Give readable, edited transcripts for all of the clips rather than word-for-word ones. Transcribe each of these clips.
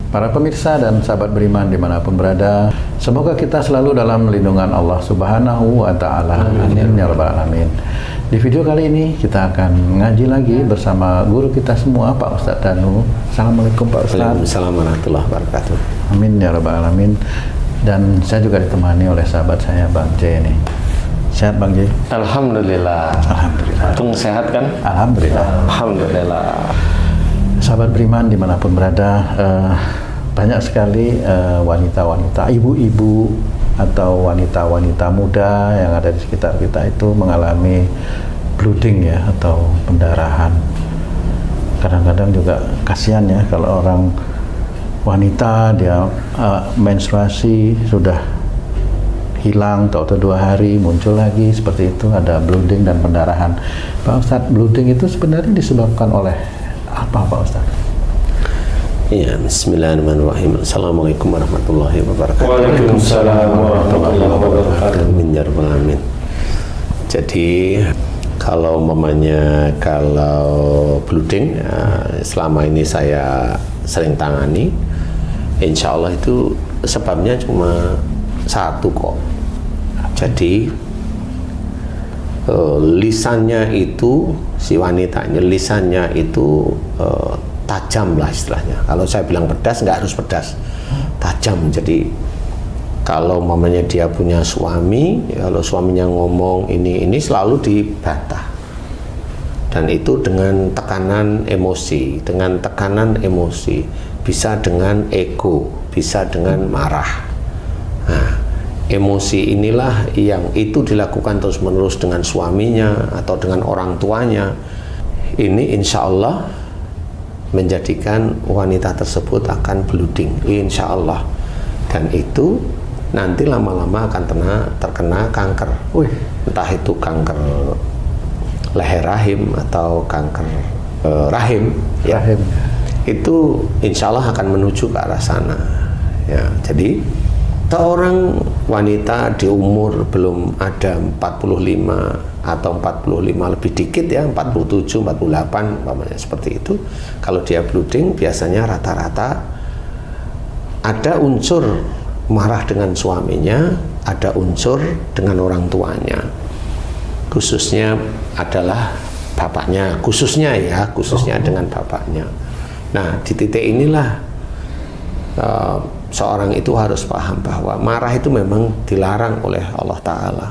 Para pemirsa dan sahabat beriman dimanapun berada, semoga kita selalu dalam lindungan Allah Subhanahu wa Ta'ala. Amin ya Rabbal Alamin. Di video kali ini kita akan ngaji lagi bersama guru kita semua, Pak Ustadz Danu. Assalamualaikum Pak Ustadz. Waalaikumsalam warahmatullahi wabarakatuh. Amin ya Rabbal Alamin. Dan saya juga ditemani oleh sahabat saya Bang J ini. Sehat Bang J? Alhamdulillah. Alhamdulillah. Tung sehat kan? Alhamdulillah. Alhamdulillah. Sahabat beriman dimanapun berada, banyak sekali wanita-wanita, ibu-ibu atau wanita-wanita muda yang ada di sekitar kita itu mengalami bleeding ya, atau pendarahan. Kadang-kadang juga kasihan ya kalau orang wanita dia menstruasi sudah hilang atau 2 hari muncul lagi seperti itu, ada bleeding dan pendarahan. Pak Ustadz, bleeding itu sebenarnya disebabkan oleh apa Pak Ustadz? Iya, bismillahirrahmanirrahim. Assalamualaikum warahmatullahi wabarakatuh. Waalaikumsalam warahmatullahi wabarakatuh. Amin ya rabbal alamin. Jadi kalau bleeding, selama ini saya sering tangani, insya Allah itu sebabnya cuma satu kok. Jadi lisannya itu, si wanitanya lisannya itu tajam lah istilahnya. Kalau saya bilang pedas, nggak harus pedas, tajam. Jadi kalau mamanya dia punya suami, kalau suaminya ngomong ini selalu dibantah, dan itu dengan tekanan emosi, bisa dengan ego, bisa dengan marah. Nah, emosi inilah yang itu dilakukan terus-menerus dengan suaminya atau dengan orang tuanya. Ini insya Allah menjadikan wanita tersebut akan bleeding, insya Allah. Dan itu nanti lama-lama akan terkena kanker. Entah itu kanker leher rahim atau kanker rahim. Rahim. Itu insya Allah akan menuju ke arah sana. Ya, jadi seorang wanita di umur belum ada 45 atau 45 lebih dikit ya, 47, 48 umpamanya seperti itu, kalau dia bleeding biasanya rata-rata ada unsur marah dengan suaminya, ada unsur dengan orang tuanya, khususnya adalah bapaknya, khususnya dengan bapaknya. Nah, di titik inilah seorang itu harus paham bahwa marah itu memang dilarang oleh Allah Ta'ala,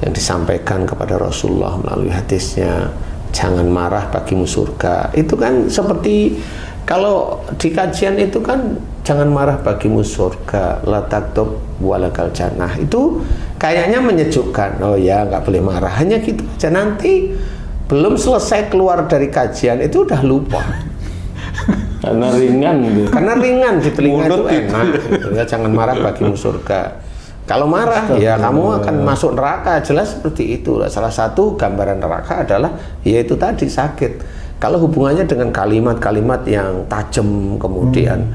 yang disampaikan kepada Rasulullah melalui hadisnya, jangan marah bagimu surga. Itu kan seperti kalau di kajian itu kan, jangan marah bagimu surga, la taktub walakal jannah. Itu kayaknya menyejukkan, oh ya nggak boleh marah, hanya gitu aja. Nanti belum selesai keluar dari kajian itu udah lupa. Karena ringan di telinga itu enak gitu ya, jangan marah bagimu surga. Kalau marah ya kamu akan masuk neraka, jelas seperti itu. Salah satu gambaran neraka adalah yaitu tadi sakit. Kalau hubungannya dengan kalimat-kalimat yang tajam, kemudian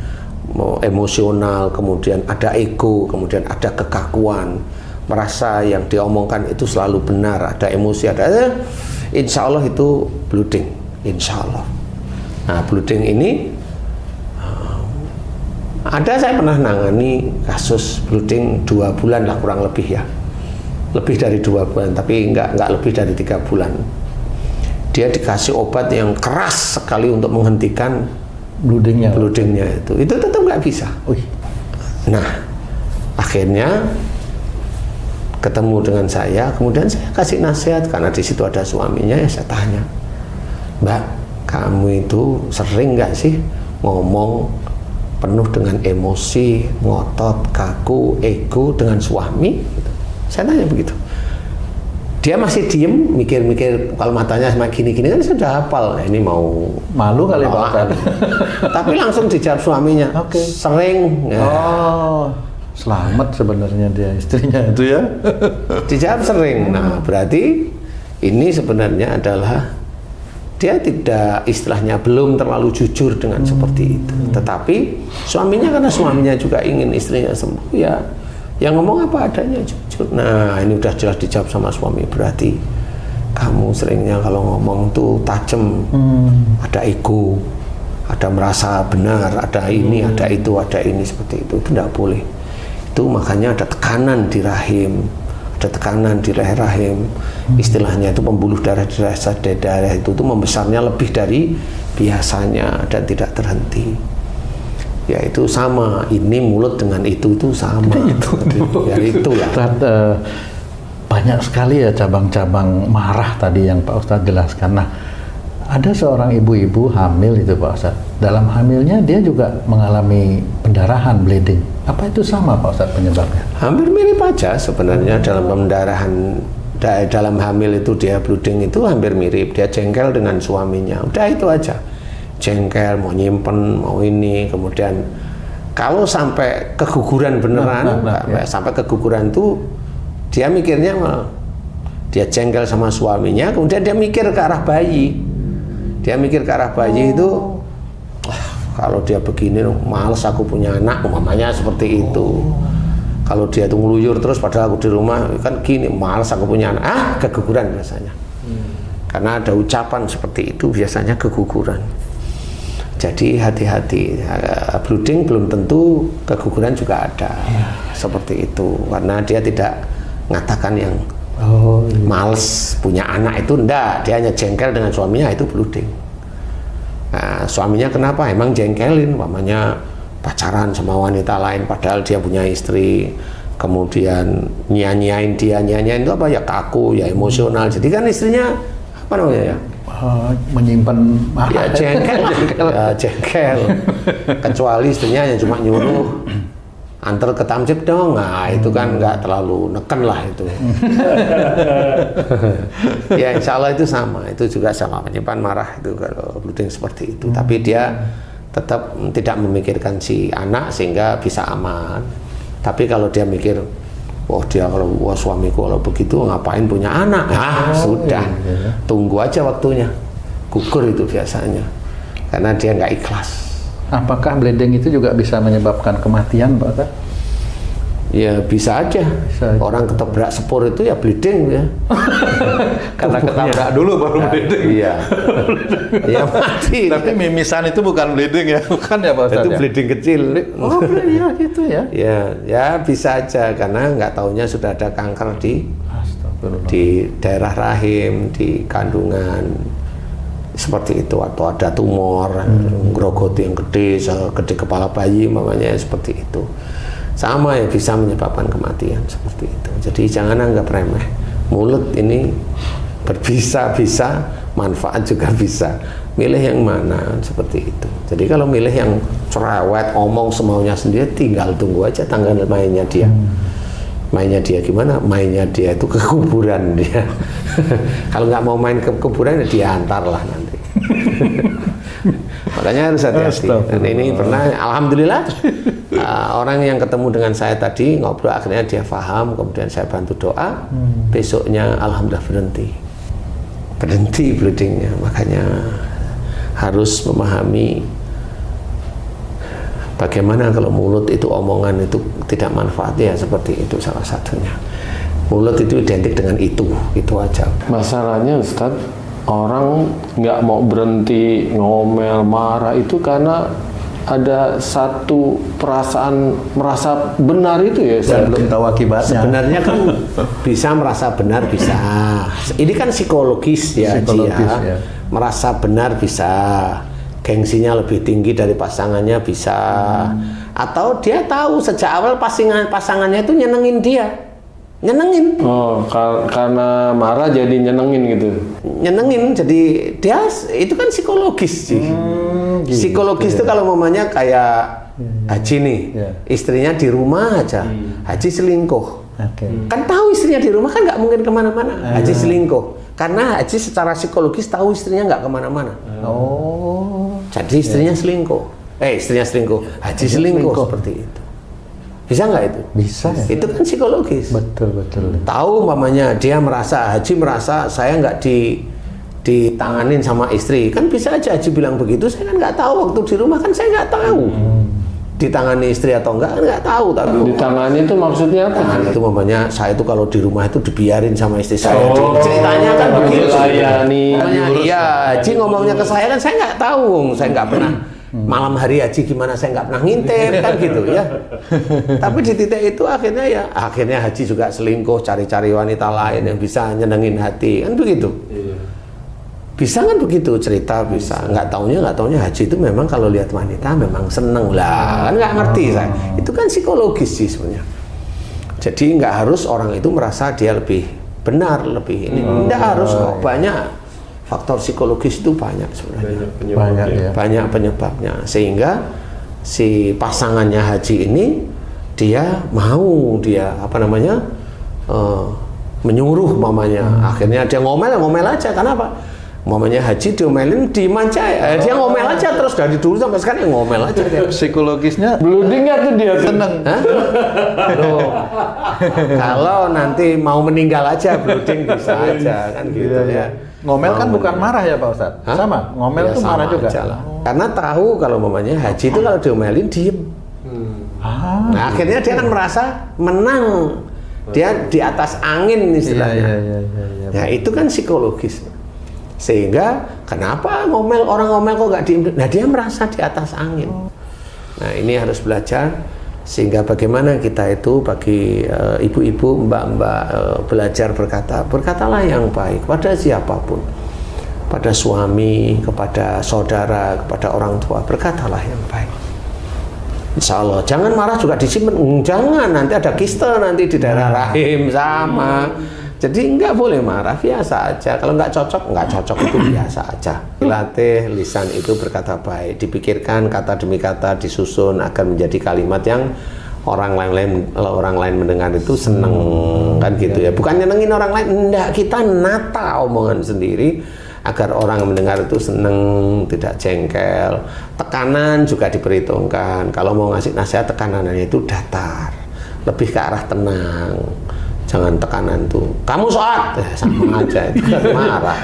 emosional, kemudian ada ego, kemudian ada kekakuan, merasa yang diomongkan itu selalu benar, ada emosi, insya Allah itu bleeding, insya Allah. Nah, bleeding ini saya pernah nangani kasus bleeding 2 bulan lah kurang lebih ya, lebih dari 2 bulan, tapi nggak lebih dari 3 bulan. Dia dikasih obat yang keras sekali untuk menghentikan bleedingnya itu tetap nggak bisa. Nah, akhirnya ketemu dengan saya, kemudian saya kasih nasihat karena di situ ada suaminya. Ya saya tanya, Mbak, kamu itu sering nggak sih ngomong penuh dengan emosi, ngotot, kaku, ego dengan suami? Saya tanya begitu. Dia masih diem, mikir-mikir, kalau matanya sama gini-gini kan sudah hafal. Nah, ini mau malu kali Pak. Tapi langsung dijawab suaminya, sering. Ya. Oh, selamat sebenarnya dia istrinya itu ya. Dijawab sering. Nah, berarti ini sebenarnya adalah dia tidak, istilahnya belum terlalu jujur dengan seperti itu. Tetapi suaminya, karena suaminya juga ingin istrinya sembuh, ya yang ngomong apa adanya, jujur. Nah, ini udah jelas dijawab sama suami, berarti kamu seringnya kalau ngomong tuh tajam, ada ego, ada merasa benar, ada ini, ada ini seperti itu tidak boleh. Itu makanya ada tekanan di rahim, ada tekanan di leher rahim. Istilahnya itu pembuluh darah di darah itu membesarnya lebih dari biasanya dan tidak terhenti. Ya itu sama, ini mulut dengan itu sama. Ya itulah. Banyak sekali ya cabang-cabang marah tadi yang Pak Ustadz jelaskan. Nah, ada seorang ibu-ibu hamil itu Pak Ustadz. Dalam hamilnya dia juga mengalami pendarahan, bleeding. Apa itu sama Pak Ustadz penyebabnya? Hampir mirip aja sebenarnya dalam pendarahan. Dalam hamil itu dia bleeding itu hampir mirip. Dia jengkel dengan suaminya. Udah itu aja. Jengkel, mau nyimpen, mau ini. Kemudian kalau sampai keguguran beneran, sampai keguguran itu dia mikirnya dia jengkel sama suaminya. Kemudian dia mikir ke arah bayi. Dia mikir ke arah bayi itu, kalau dia begini, males aku punya anak, umpamanya seperti itu. Kalau dia tuh ngeluyur terus, padahal aku di rumah kan gini, males aku punya anak, keguguran biasanya. Karena ada ucapan seperti itu biasanya keguguran. Jadi hati-hati, bleeding belum tentu keguguran juga ada, seperti itu. Karena dia tidak mengatakan yang males punya anak itu enggak, dia hanya jengkel dengan suaminya, itu bleeding. Nah, suaminya kenapa? Emang jengkelin, umpamanya pacaran sama wanita lain padahal dia punya istri, kemudian nyanyain itu apa ya, kaku, ya emosional. Jadi kan istrinya apa namanya ya? Menyimpan ya jengkel. Kecuali istrinya yang cuma nyuruh antar ke tamjid dong, nah itu kan nggak terlalu neken lah itu. Ya insya Allah itu sama, itu juga sama, menyimpan marah itu kalau bleeding seperti itu. Tapi dia tetap tidak memikirkan si anak sehingga bisa aman. Tapi kalau dia mikir, dia kalau suamiku kalau begitu ngapain punya anak, sudah, tunggu aja waktunya, gugur itu biasanya, karena dia nggak ikhlas. Apakah bleeding itu juga bisa menyebabkan kematian, Pak Ustadz? Ya bisa aja. Orang ketabrak sepur itu ya bleeding ya. Karena ketabrak dulu baru bleeding. Iya. Ya mati. Tapi mimisan itu bukan bleeding ya, bukan ya Pak Ustadz? Itu bleeding kecil. Oh ya gitu ya? Ya bisa aja karena nggak taunya sudah ada kanker di daerah rahim, di kandungan. Seperti itu, atau ada tumor, grogoti yang gede kepala bayi, mamanya seperti itu. Sama ya, bisa menyebabkan kematian seperti itu. Jadi jangan anggap remeh. Mulut ini berbisa-bisa, manfaat juga bisa. Milih yang mana seperti itu. Jadi kalau milih yang cerewet, omong semaunya sendiri, tinggal tunggu aja tanggal mainnya dia. Mainnya dia gimana? Mainnya dia itu ke kuburan dia. Kalau nggak mau main ke kuburan, dia antar lah nanti. Makanya harus hati-hati. Dan ini pernah, alhamdulillah, orang yang ketemu dengan saya tadi ngobrol, akhirnya dia paham. Kemudian saya bantu doa. Besoknya alhamdulillah berhenti bleedingnya. Makanya harus memahami bagaimana kalau mulut itu omongan itu tidak manfaat, ya seperti itu salah satunya. Mulut itu identik dengan itu aja. Masalahnya Ustadz, orang nggak mau berhenti ngomel, marah itu karena ada satu perasaan merasa benar itu ya. Saya belum tahu akibatnya. Sebenarnya kan bisa merasa benar, bisa. Ini kan psikologis ya. Merasa benar bisa. Gengsinya lebih tinggi dari pasangannya bisa. Atau dia tahu sejak awal pasangannya itu nyenengin dia. Nyenengin. Karena marah jadi nyenengin gitu. Nyenengin, jadi dia itu kan psikologis sih. Psikologis itu kalau mamanya kayak Haji nih, istrinya di rumah aja, Haji selingkuh. Kan tahu istrinya di rumah kan nggak mungkin kemana-mana. Haji selingkuh, karena Haji secara psikologis tahu istrinya nggak kemana-mana. Jadi istrinya selingkuh. Istrinya selingkuh, Haji selingkuh seperti itu. Bisa nggak itu? Bisa ya? Itu kan psikologis. Betul. Tahu mamanya dia merasa, Haji merasa saya nggak ditanganin sama istri. Kan bisa aja Haji bilang begitu, saya kan nggak tahu waktu di rumah kan saya nggak tahu. Ditangani istri atau enggak kan nggak tahu. Tapi ditangani itu maksudnya apa? Itu mamanya saya itu kalau di rumah itu dibiarin sama istri saya. Ceritanya kan begitu. Dilayani. Iya, Haji ngomongnya ke saya kan saya nggak tahu. Saya nggak pernah Malam hari haji gimana saya nggak pernah ngintip kan gitu ya. Tapi di titik itu akhirnya haji juga selingkuh, cari-cari wanita lain yang bisa nyenengin hati kan begitu. Bisa kan begitu cerita bisa. Nggak taunya haji itu memang kalau lihat wanita memang seneng lah kan nggak ngerti saya. Itu kan psikologis sih sebenarnya. Jadi nggak harus orang itu merasa dia lebih benar lebih ini. Nggak harus kok banyak. Faktor psikologis itu banyak sebenarnya, banyak penyebabnya sehingga si pasangannya haji ini dia mau menyuruh mamanya, akhirnya dia ngomel aja. Kenapa? Mamanya haji diomelin dimanja, dia ngomel aja terus dari dulu sampai sekarang ngomel aja dia. Psikologisnya Blooding nggak tuh dia seneng. Loh, kalau nanti mau meninggal aja blooding bisa aja kan gitu ya. Ngomel kan bukan marah ya Pak Ustadz? Sama, ngomel tuh marah juga. Karena tahu kalau mamanya haji itu kalau diomelin diem. Nah akhirnya dia kan merasa menang, dia di atas angin istilahnya. Nah itu kan psikologis. Sehingga kenapa orang ngomel kok nggak diem? Nah dia merasa di atas angin. Nah ini harus belajar sehingga bagaimana kita itu bagi ibu-ibu, mbak-mbak belajar berkatalah yang baik pada siapapun, pada suami, kepada saudara, kepada orang tua, berkatalah yang baik. Insya Allah jangan marah juga disimpan, jangan nanti ada kiste nanti di daerah rahim sama. Jadi nggak boleh marah, biasa aja. Kalau nggak cocok itu biasa aja. Dilatih lisan itu berkata baik, dipikirkan kata demi kata, disusun agar menjadi kalimat yang orang lain mendengar itu seneng kan gitu ya. Bukan nyenengin orang lain, enggak, kita nata omongan sendiri agar orang mendengar itu seneng, tidak jengkel. Tekanan juga diperhitungkan. Kalau mau ngasih nasihat tekanannya itu datar, lebih ke arah tenang. Jangan tekanan tuh, kamu sholat, sama aja itu kan marah.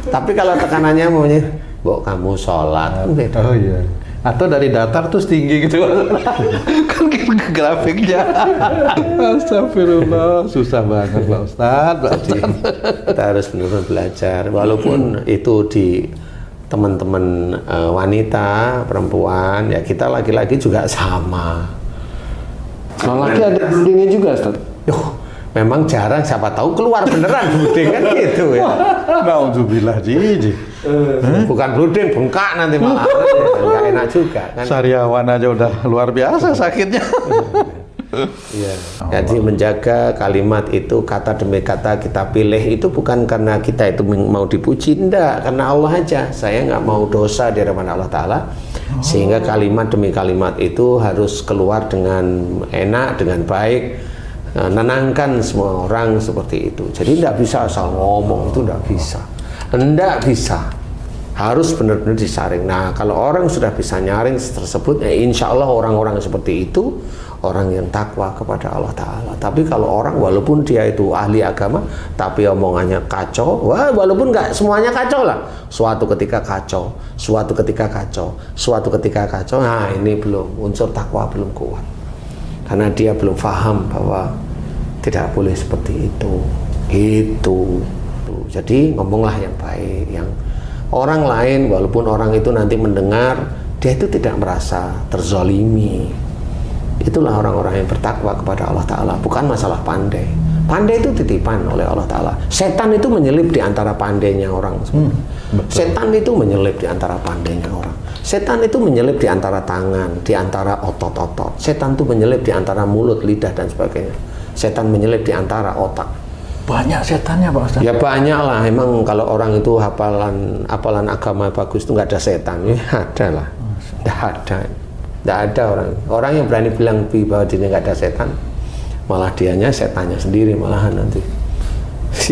Tapi kalau tekanannya maunya, Mbok kamu sholat, kan beda. Oh iya. Atau dari datar terus tinggi gitu, kan grafiknya. Astagfirullah, susah banget Pak Ustadz. Kita harus benar-benar belajar, walaupun itu di teman-teman wanita, perempuan, ya kita laki-laki juga sama. Kalau laki ada bloodingnya juga, Ustaz? Memang jarang, siapa tahu keluar beneran blooding kan gitu ya. Nauzubillah Ji. Bukan blooding, bengkak nanti malah nggak enak juga kan. Sariawan aja udah luar biasa sakitnya. Iya. Jadi menjaga kalimat itu kata demi kata kita pilih itu bukan karena kita itu mau dipuji, enggak, karena Allah aja. Saya nggak mau dosa di hadapan Allah Ta'ala, sehingga kalimat demi kalimat itu harus keluar dengan enak, dengan baik, nenangkan semua orang seperti itu. Jadi tidak bisa asal ngomong, itu tidak bisa. Tidak bisa. Harus benar-benar disaring. Nah, kalau orang sudah bisa nyaring tersebut, ya insya Allah orang-orang seperti itu orang yang takwa kepada Allah Ta'ala. Tapi kalau orang walaupun dia itu ahli agama, tapi omongannya kacau, walaupun nggak semuanya kacau lah. Suatu ketika kacau, suatu ketika kacau, suatu ketika kacau. Nah, ini belum, unsur takwa belum kuat. Karena dia belum paham bahwa tidak boleh seperti itu. Gitu. Jadi ngomonglah yang baik, yang orang lain walaupun orang itu nanti mendengar, dia itu tidak merasa terzalimi. Itulah orang-orang yang bertakwa kepada Allah Ta'ala. Bukan masalah pandai. Pandai itu titipan oleh Allah Ta'ala. Setan itu menyelip di antara pandainya orang. Setan itu menyelip di antara pandainya orang. Setan itu menyelip di antara tangan, di antara otot-otot. Setan itu menyelip di antara mulut, lidah, dan sebagainya. Setan menyelip di antara otak. Banyak setannya Pak Ustadz? Ya banyak lah. Emang kalau orang itu hafalan agama bagus itu nggak ada setan. Ya ada lah. Nggak ada orang yang berani bilang bahwa dirinya nggak ada setan, malah dianya setannya sendiri malahan nanti.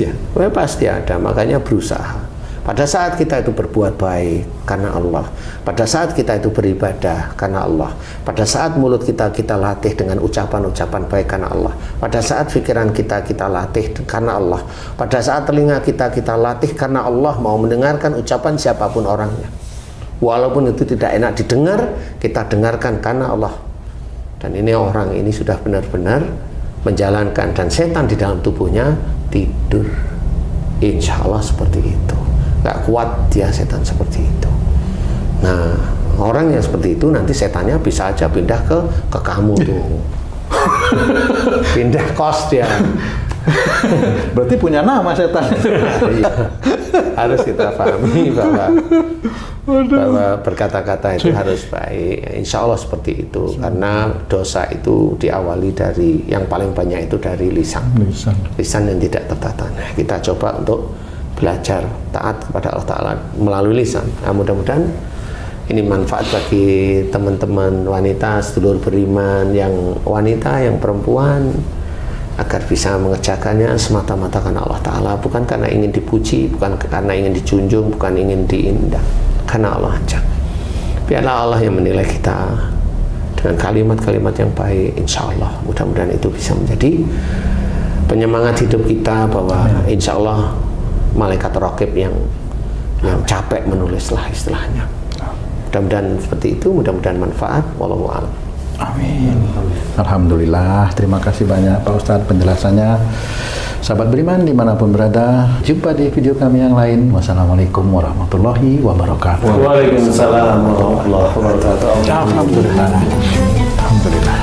Ya, pasti ada. Makanya berusaha. Pada saat kita itu berbuat baik karena Allah, pada saat kita itu beribadah karena Allah, pada saat mulut kita latih dengan ucapan-ucapan baik karena Allah, pada saat pikiran kita latih karena Allah, pada saat telinga kita latih karena Allah, mau mendengarkan ucapan siapapun orangnya, walaupun itu tidak enak didengar, kita dengarkan karena Allah. Dan ini orang ini sudah benar-benar menjalankan, dan setan di dalam tubuhnya tidur. Insya Allah seperti itu. Gak kuat dia setan seperti itu. Nah, orang yang seperti itu nanti setannya bisa aja pindah ke kamu tuh. Pindah kos dia. Berarti punya nama setan. Iya. Harus kita pahami bahwa berkata-kata itu harus baik. Insya Allah seperti itu, karena dosa itu diawali dari yang paling banyak itu dari lisan yang tidak tertata. Nah, kita coba untuk belajar taat kepada Allah Ta'ala melalui lisan. Nah, mudah-mudahan ini manfaat bagi teman-teman wanita, sedulur beriman yang wanita, yang perempuan, agar bisa mengerjakannya semata-mata karena Allah Ta'ala, bukan karena ingin dipuji, bukan karena ingin dijunjung, bukan ingin diindah, karena Allah aja. Biarlah Allah yang menilai kita dengan kalimat-kalimat yang baik. Insya Allah mudah-mudahan itu bisa menjadi penyemangat hidup kita, bahwa insya Allah malaikat raqib yang capek menulis lah istilahnya. Mudah-mudahan seperti itu, mudah-mudahan manfaat. Wallahu a'lam. Amin. Alhamdulillah, terima kasih banyak Pak Ustadz penjelasannya. Sahabat beriman dimanapun berada, jumpa di video kami yang lain. Wassalamualaikum warahmatullahi wabarakatuh. Waalaikumsalam warahmatullahi wabarakatuh. Alhamdulillah. Alhamdulillah.